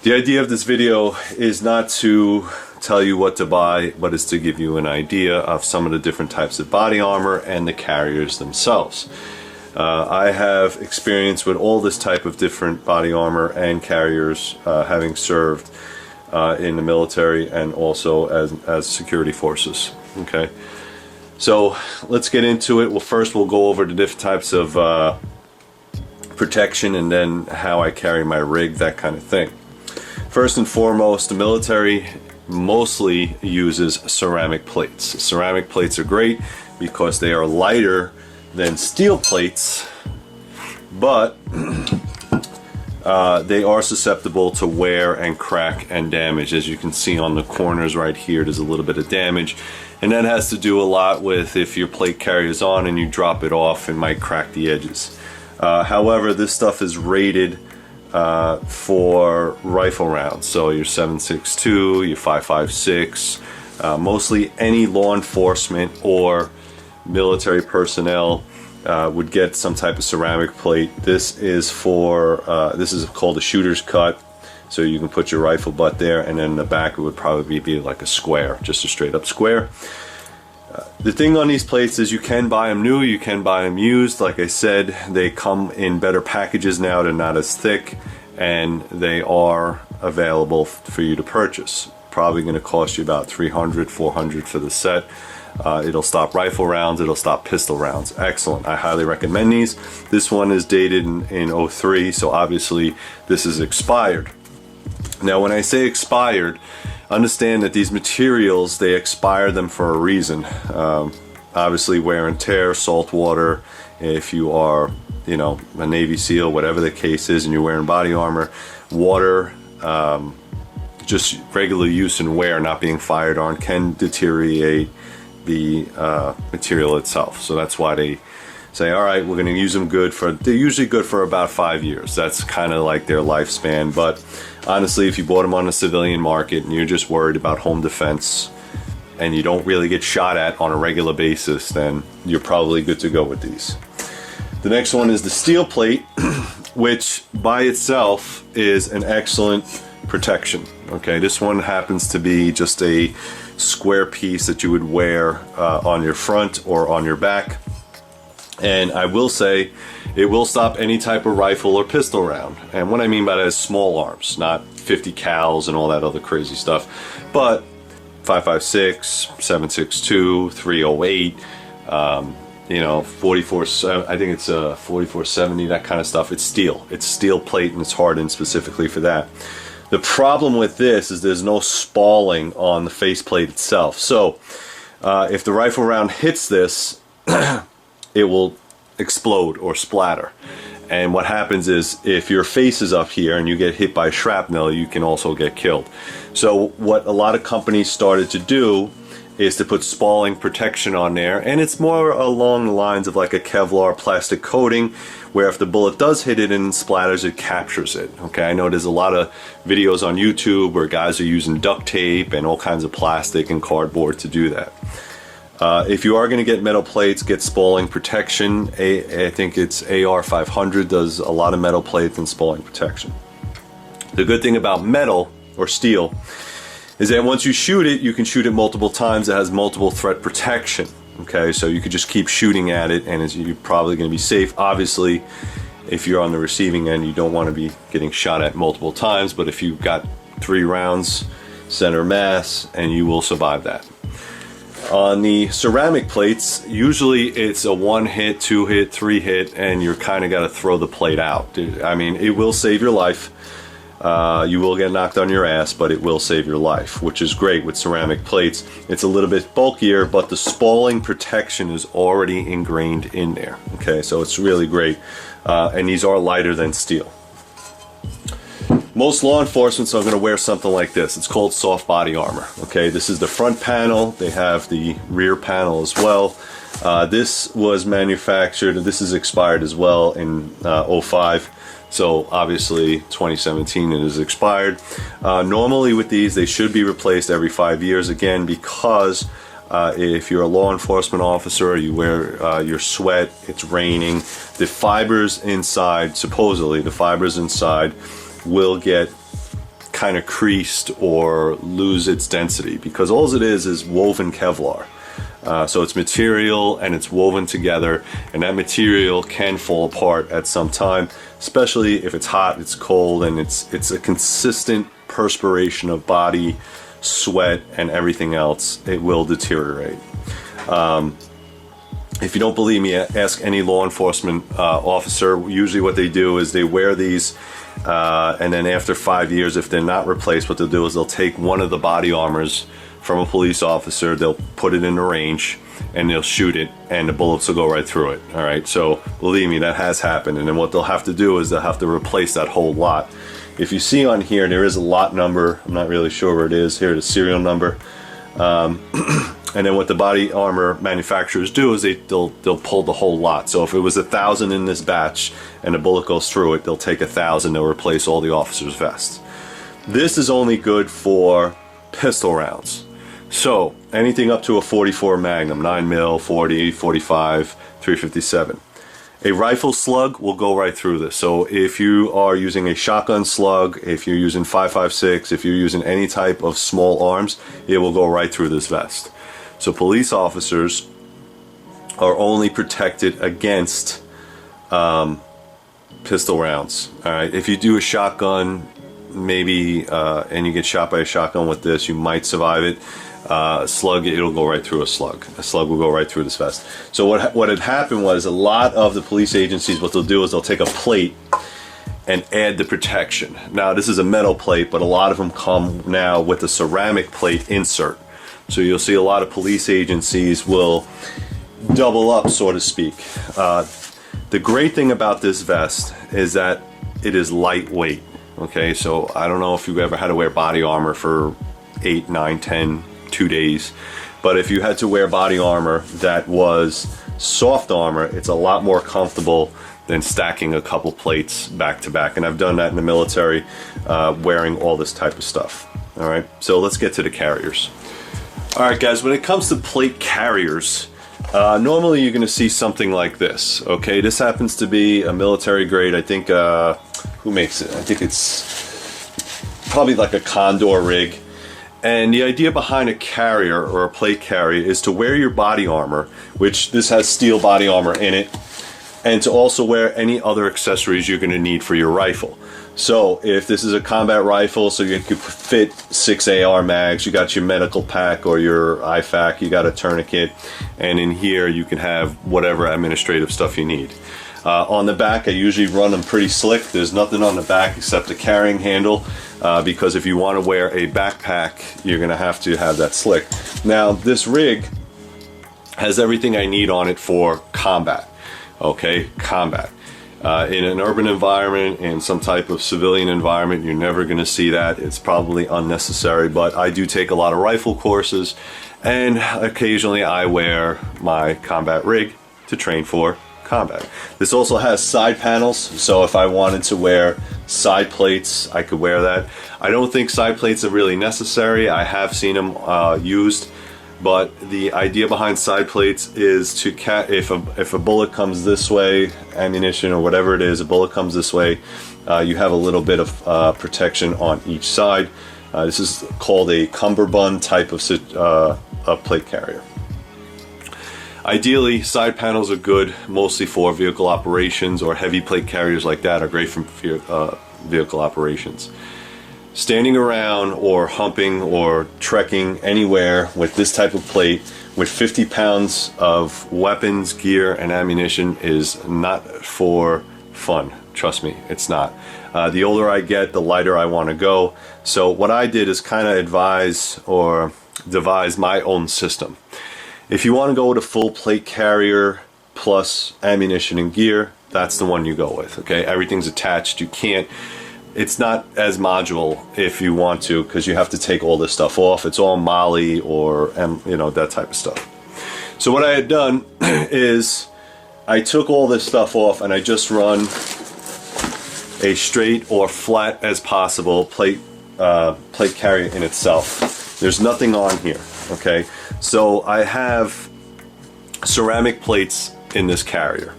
The idea of this video is not to tell you what to buy, but it's to give you an idea of some of the different types of body armor and the carriers themselves. I have experience with all this type of different body armor and carriers, having served in the military and also as security forces. Okay, so let's get into it. Well, first we'll go over the different types of protection and then how I carry my rig, that kind of thing. First and foremost, the military mostly uses ceramic plates. Ceramic plates are great because they are lighter than steel plates, but they are susceptible to wear and crack and damage. As you can see on the corners right here, there's a little bit of damage, and that has to do a lot with if your plate carries on and you drop it off, it might crack the edges. However, this stuff is rated for rifle rounds, so your 7.62, your 5.56, mostly any law enforcement or military personnel would get some type of ceramic plate. This is for this is called a shooter's cut, so you can put your rifle butt there, and then in the back it would probably be like a square, just a straight up square. The thing on these plates is you can buy them new, you can buy them used. Like I said, they come in better packages now, they're not as thick, and they are available for you to purchase. Probably going to cost you about $300, $400 for the set. It'll stop rifle rounds, it'll stop pistol rounds. Excellent, I highly recommend these. This one is dated in 03, so obviously this is expired. Now when I say expired, understand that these materials, they expire them for a reason. Obviously wear and tear, salt water, if you are, you know, a Navy SEAL, whatever the case is, and you're wearing body armor, water, just regular use and wear not being fired on can deteriorate the material itself. So that's why they say, all right, we're going to use them good for, they're usually good for about 5 years. That's kind of like their lifespan. But honestly, if you bought them on the civilian market and you're just worried about home defense and you don't really get shot at on a regular basis, then you're probably good to go with these. The next one is the steel plate, which by itself is an excellent protection. Okay, this one happens to be just a square piece that you would wear on your front or on your back, and I will say it will stop any type of rifle or pistol round. And what I mean by that is small arms, not 50 cals and all that other crazy stuff, but 5.56, 7.62, 308, you know, 44, I think it's 4470, that kind of stuff. It's steel plate, and it's hardened specifically for that. The problem with this is there's no spalling on the faceplate itself. So if the rifle round hits this, it will explode or splatter. And what happens is if your face is up here and you get hit by shrapnel, you can also get killed. So what a lot of companies started to do is to put spalling protection on there, and it's more along the lines of like a Kevlar plastic coating, where if the bullet does hit it and splatters, it captures it. Okay, I know there's a lot of videos on YouTube where guys are using duct tape and all kinds of plastic and cardboard to do that. If you are going to get metal plates, get spalling protection. I think it's AR500 does a lot of metal plates and spalling protection. The good thing about metal or steel is that once you shoot it, you can shoot it multiple times. It has multiple threat protection. Okay, so you could just keep shooting at it, and you're probably going to be safe. Obviously, if you're on the receiving end, you don't want to be getting shot at multiple times, but if you've got 3 rounds center mass, and you will survive that. On the ceramic plates, usually it's a 1 hit, 2 hit, 3 hit, and you're kind of got to throw the plate out. I mean, it will save your life. You will get knocked on your ass, but it will save your life, which is great with ceramic plates. It's a little bit bulkier, but the spalling protection is already ingrained in there. Okay, so it's really great. And these are lighter than steel. Most law enforcement are going to wear something like this. It's called soft body armor. Okay, this is the front panel. They have the rear panel as well. This was manufactured, this is expired as well in 05. So obviously 2017 it is expired. Normally with these they should be replaced every 5 years, again because if you're a law enforcement officer, you wear your sweat, it's raining, the fibers inside, supposedly the fibers inside will get kind of creased or lose its density, because all it is woven Kevlar. So it's material and it's woven together, and that material can fall apart at some time, especially if it's hot, it's cold, and it's a consistent perspiration of body, sweat, and everything else. It will deteriorate. If you don't believe me, ask any law enforcement officer. Usually what they do is they wear these, and then after 5 years, if they're not replaced, what they'll do is they'll take one of the body armors from a police officer, they'll put it in the range, and they'll shoot it, and the bullets will go right through it. All right, so believe me, that has happened. And then what they'll have to do is they'll have to replace that whole lot. If you see on here, there is a lot number. I'm not really sure where it is. Here, the serial number. And then what the body armor manufacturers do is they'll pull the whole lot. So if it was 1,000 in this batch and a bullet goes through it, they'll take 1,000. They'll replace all the officers' vests. This is only good for pistol rounds. So anything up to a 44 Magnum, 9mm, 40, 45, 357. A rifle slug will go right through this. So if you are using a shotgun slug, if you're using 5.56, if you're using any type of small arms, it will go right through this vest. So police officers are only protected against pistol rounds. All right. If you do a shotgun, maybe, and you get shot by a shotgun with this, you might survive it. Slug, it'll go right through a slug. A slug will go right through this vest. So what had happened was a lot of the police agencies, what they'll do is they'll take a plate and add the protection. Now this is a metal plate, but a lot of them come now with a ceramic plate insert. So you'll see a lot of police agencies will double up, so to speak. The great thing about this vest is that it is lightweight. Okay, so I don't know if you've ever had to wear body armor for 8, 9, 10, 2 days, but if you had to wear body armor that was soft armor, it's a lot more comfortable than stacking a couple plates back to back. And I've done that in the military, wearing all this type of stuff. All right, so let's get to the carriers. All right, guys, when it comes to plate carriers, normally you're going to see something like this. Okay, this happens to be a military grade. I think, who makes it? I think it's probably like a Condor rig. And the idea behind a carrier or a plate carrier is to wear your body armor, which this has steel body armor in it, and to also wear any other accessories you're going to need for your rifle. So if this is a combat rifle, so you could fit 6 AR mags, you got your medical pack or your IFAK, you got a tourniquet, and in here you can have whatever administrative stuff you need. On the back, I usually run them pretty slick. There's nothing on the back except a carrying handle, because if you want to wear a backpack, you're going to have that slick. Now, this rig has everything I need on it for combat. Okay, combat. In an urban environment, in some type of civilian environment, you're never going to see that. It's probably unnecessary, but I do take a lot of rifle courses, and occasionally I wear my combat rig to train for combat. This also has side panels, so if I wanted to wear side plates, I could wear that. I don't think side plates are really necessary. I have seen them used, but the idea behind side plates is to if a bullet comes this way, ammunition or whatever it is, a bullet comes this way, you have a little bit of protection on each side. This is called a cummerbund type of plate carrier. Ideally, side panels are good mostly for vehicle operations, or heavy plate carriers like that are great for vehicle operations. Standing around or humping or trekking anywhere with this type of plate with 50 pounds of weapons, gear, and ammunition is not for fun. Trust me, it's not. The older I get, the lighter I want to go. So what I did is kind of advise or devise my own system. If you want to go with a full plate carrier plus ammunition and gear, that's the one you go with. Okay, everything's attached. You can't. It's not as modular if you want to, because you have to take all this stuff off. It's all MOLLE or that type of stuff. So what I had done is I took all this stuff off and I just run a straight or flat as possible plate carrier in itself. There's nothing on here. Okay, so I have ceramic plates in this carrier,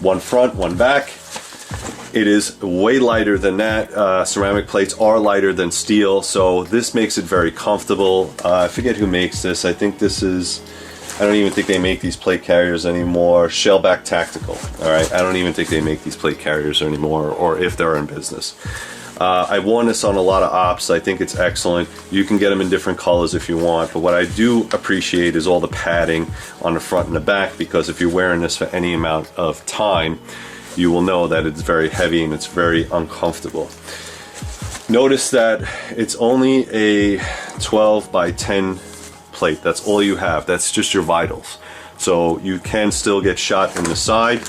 one front, one back. It is way lighter than that. Ceramic plates are lighter than steel, so this makes it very comfortable. I forget who makes this. I think this is, I don't even think they make these plate carriers anymore. Shellback Tactical, all right? I don't even think they make these plate carriers anymore, or if they're in business. I've worn this on a lot of ops. I think it's excellent. You can get them in different colors if you want, but what I do appreciate is all the padding on the front and the back, because if you're wearing this for any amount of time, you will know that it's very heavy and it's very uncomfortable. Notice that it's only a 12 by 10 plate. That's all you have. That's just your vitals. So you can still get shot in the side.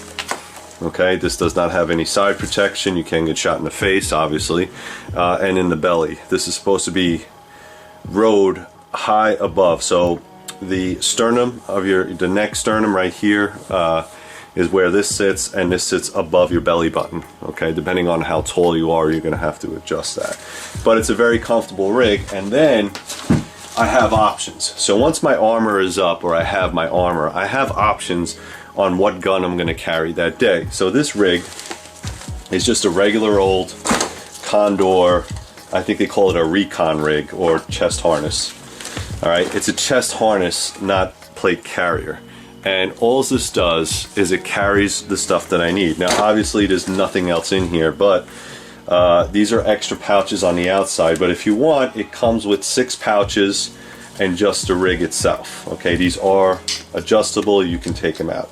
Okay, this does not have any side protection. You can get shot in the face, obviously, and in the belly. This is supposed to be rode high above. So the sternum of the neck sternum right here is where this sits, and this sits above your belly button. Okay, depending on how tall you are, you're going to have to adjust that. But it's a very comfortable rig. And then I have options. So once my armor is up, or I have my armor, I have options on what gun I'm going to carry that day. So this rig is just a regular old Condor, I think they call it a recon rig, or chest harness. All right, it's a chest harness, not plate carrier. And all this does is it carries the stuff that I need. Now obviously there's nothing else in here, but these are extra pouches on the outside. But if you want, it comes with 6 pouches and just the rig itself. Okay, these are adjustable, you can take them out.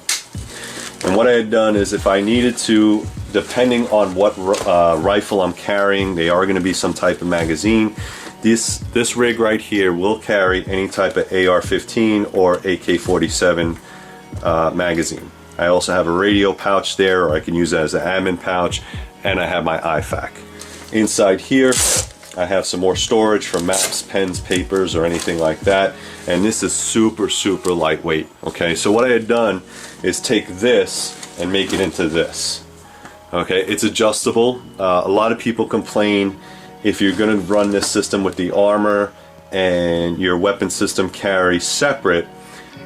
And what I had done is, if I needed to, depending on what rifle I'm carrying, they are going to be some type of magazine. This rig right here will carry any type of AR-15 or AK-47 magazine. I also have a radio pouch there, or I can use it as an admin pouch, and I have my IFAK. Inside here, I have some more storage for maps, pens, papers, or anything like that. And this is super, super lightweight. Okay, so what I had done is take this and make it into this. Okay, it's adjustable. A lot of people complain if you're going to run this system with the armor and your weapon system carry separate,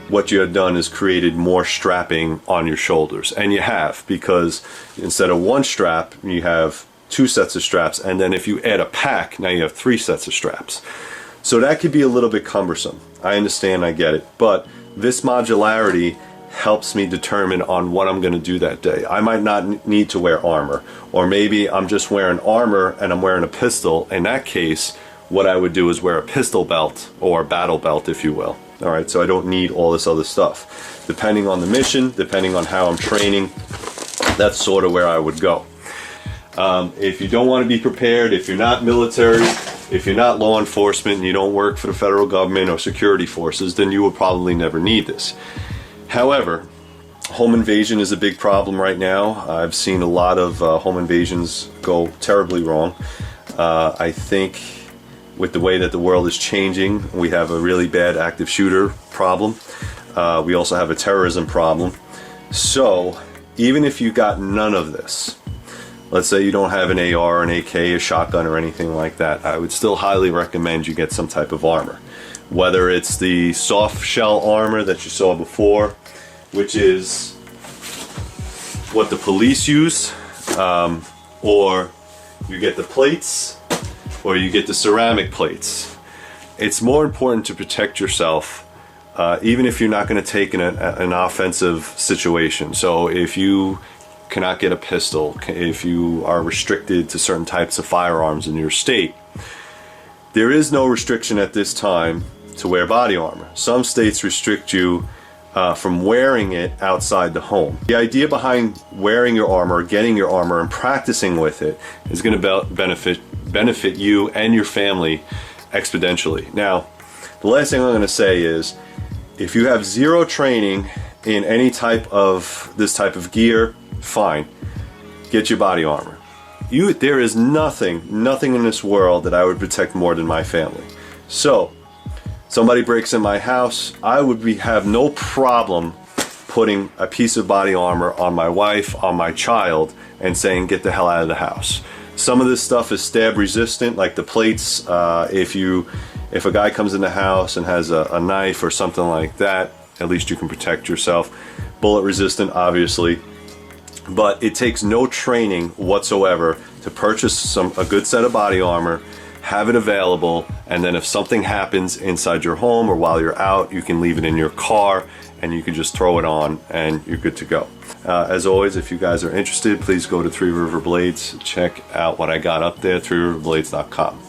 what you have done is created more strapping on your shoulders. And you have, because instead of 1 strap, you have 2 sets of straps, and then if you add a pack, now you have 3 sets of straps. So that could be a little bit cumbersome. I understand, I get it, but this modularity helps me determine on what I'm going to do that day. I might not need to wear armor, or maybe I'm just wearing armor and I'm wearing a pistol. In that case, what I would do is wear a pistol belt, or battle belt, if you will. All right, so I don't need all this other stuff. Depending on the mission, depending on how I'm training, that's sort of where I would go. If you don't want to be prepared, if you're not military, if you're not law enforcement, and you don't work for the federal government or security forces, then you will probably never need this. However, home invasion is a big problem right now. I've seen a lot of home invasions go terribly wrong. I think with the way that the world is changing, we have a really bad active shooter problem. We also have a terrorism problem. So even if you got none of this, let's say you don't have an AR, an AK, a shotgun, or anything like that, I would still highly recommend you get some type of armor. Whether it's the soft shell armor that you saw before, which is what the police use, or you get the plates, or you get the ceramic plates. It's more important to protect yourself, even if you're not going to take an offensive situation. So if you cannot get a pistol, if you are restricted to certain types of firearms in your state, there is no restriction at this time to wear body armor. Some states restrict you from wearing it outside the home. The idea behind wearing your armor, getting your armor, and practicing with it is going to benefit you and your family exponentially. Now, the last thing I'm going to say is, if you have zero training in any type of this type of gear, fine, get your body armor. There is nothing in this world that I would protect more than my family. So somebody breaks in my house, I would have no problem putting a piece of body armor on my wife, on my child, and saying, get the hell out of the house. Some of this stuff is stab resistant, like the plates. If a guy comes in the house and has a knife or something like that, at least you can protect yourself. Bullet resistant, obviously. But it takes no training whatsoever to purchase a good set of body armor, have it available, and then if something happens inside your home or while you're out, you can leave it in your car and you can just throw it on and you're good to go. As always, if you guys are interested, please go to Three River Blades. Check out what I got up there, threeriverblades.com.